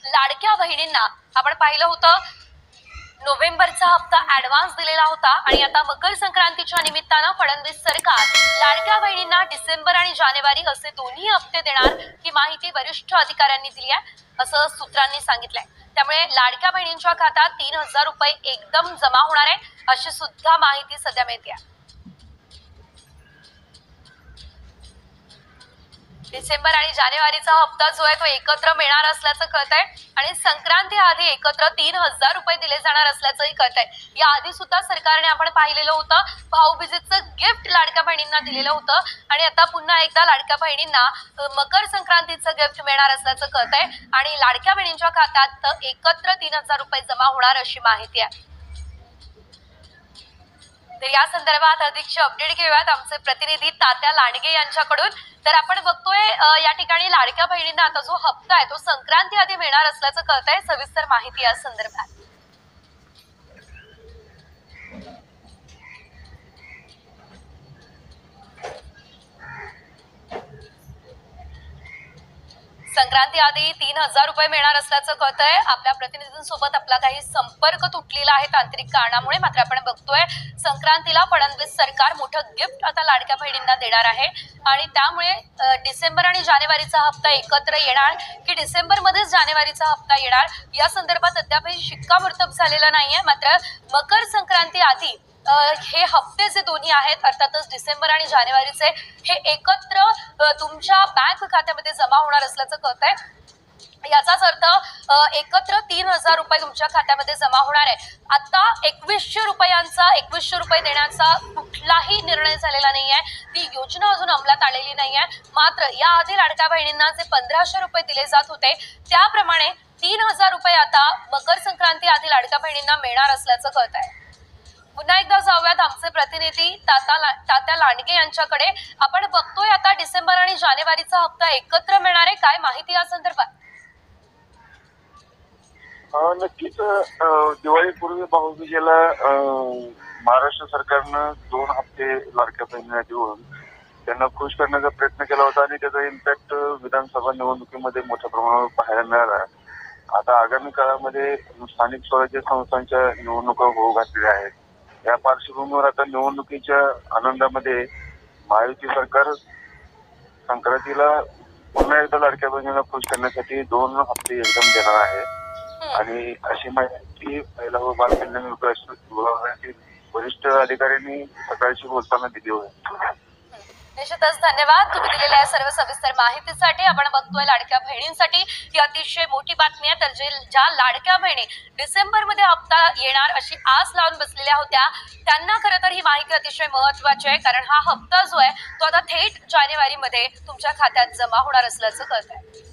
लाडक्या बहिणींना आपण पाहिलं होतं नोव्हेंबरचा हप्ता ऍडव्हान्स दिलेला होता आणि आता मकर संक्रांतीच्या निमित्तानं फडणवीस सरकार लाडक्या बहिणींना डिसेंबर आणि जानेवारी असे दोन्ही हप्ते देणार ही माहिती वरिष्ठ अधिकाऱ्यांनी दिली आहे असं सूत्रांनी सांगितलंय। त्यामुळे लाडक्या बहिणींच्या खात्यात 3000 रुपये एकदम जमा होणार आहे अशी सुद्धा माहिती सध्या मिळते। डिसेंबर आणि जानेवारीचा हप्ता जो आहे तो एकत्र मिळणार असल्याचं कळतंय आणि संक्रांती आधी एकत्र 3000 रुपये दिले जाणार असल्याचंही कळतंय। या आधी सुद्धा सरकारने आपण पाहिलेलं होतं भाऊबीजेचं गिफ्ट लाडक्या बहिणींना दिलेलं होतं आणि आता पुन्हा एकदा लाडक्या बहिणींना मकर संक्रांतीचं गिफ्ट मिळणार असल्याचं कळतंय आणि लाडक्या बहिणींच्या खात्यात एकत्र 3000 रुपये जमा होणार अशी माहिती आहे। तर या संदर्भात अधिकची अपडेट घेऊयात आमचे प्रतिनिधी तात्या लांडगे यांच्याकडून। तर आपण बघतोय या ठिकाणी लाडक्या बहिणींना आता जो हप्ता आहे तो संक्रांती आधी मिळणार असल्याचं कळतंय। सविस्तर माहिती या संदर्भात संक्रांती आधी 3000 रुपये मिळणार असल्याचं कळतंय। आपल्या प्रतिनिधींसोबत आपला काही संपर्क तुटलेला आहे तांत्रिक कारणामुळे, मात्र आपण बघतोय संक्रांतीला फडणवीस सरकार मोठं गिफ्ट आता लाडक्या बहिणींना देणार आहे आणि त्यामुळे डिसेंबर आणि जानेवारीचा हप्ता एकत्र येणार की डिसेंबर मध्येच जानेवारीचा हप्ता येणार या संदर्भात अद्यापही शिक्कामोर्तब झालेलं नाहीये। मात्र मकर संक्रांती आधी हे हप्ते जे दोन्ही आहेत अर्थातच डिसेंबर आणि जानेवारीचे हे एकत्र तुमच्या बँक खात्यामध्ये जमा होणार असल्याचं कळतंय। याचाच अर्थ एकत्र 3000 रुपये तुमच्या खात्यामध्ये जमा होणार आहे। आता 2100 रुपये देण्याचा कुठलाही निर्णय झालेला नाहीये, ती योजना अजून अंमलात आलेली नाहीये। मात्र याआधी लाडक्या बहिणींना जे 1500 रुपये दिले जात होते त्याप्रमाणे 3000 रुपये आता मकर संक्रांती आधी लाडक्या बहिणींना मिळणार असल्याचं कळतंय। पुन्हा एकदा जाऊयात आमचे प्रतिनिधी तात्या लांडगे यांच्याकडे। आपण बघतोय आता डिसेंबर आणि जानेवारीचा हप्ता एकत्र मिळणार आहे, काय माहिती या संदर्भात? नक्कीच दिवाळीपूर्वी भाऊबीजेला महाराष्ट्र सरकारनं 2 हप्ते लाडक्या बहिणींना देऊन त्यांना खुश करण्याचा प्रयत्न केला होता आणि त्याचा इम्पॅक्ट विधानसभा निवडणुकीमध्ये मोठ्या प्रमाणावर पाहायला मिळाला। आता आगामी काळामध्ये स्थानिक स्वराज्य संस्थांच्या निवडणुका होऊ घातलेल्या आहेत। या पार्श्वभूमीवर आता निवडणुकीच्या आनंदामध्ये महायुती सरकार संक्रांतीला पुन्हा एकदा लाडक्या बहिणींना खुश करण्यासाठी 2 हप्ते एकदम देणार आहे आणि अशी माहिती महिला व बालकल्याण विभागातील वरिष्ठ अधिकाऱ्यांनी सकाळची बोलताना दिली होती। निश्चितच धन्यवाद तुम्ही दिलेल्या सर्व सविस्तर माहितीसाठी। आपण बघतोय लाडक्या बहिणींसाठी ही अतिशय मोठी बातमी आहे। तर ज्या लाडक्या बहिणी डिसेंबर मध्ये हप्ता येणार अशी आस लावून बसलेल्या होत्या त्यांना खरं तर ही माहिती अतिशय महत्त्वाची आहे, कारण हा हप्ता जो आहे तो आता थेट जानेवारी मध्ये तुमच्या खात्यात जमा होणार असल्याचं कळतंय।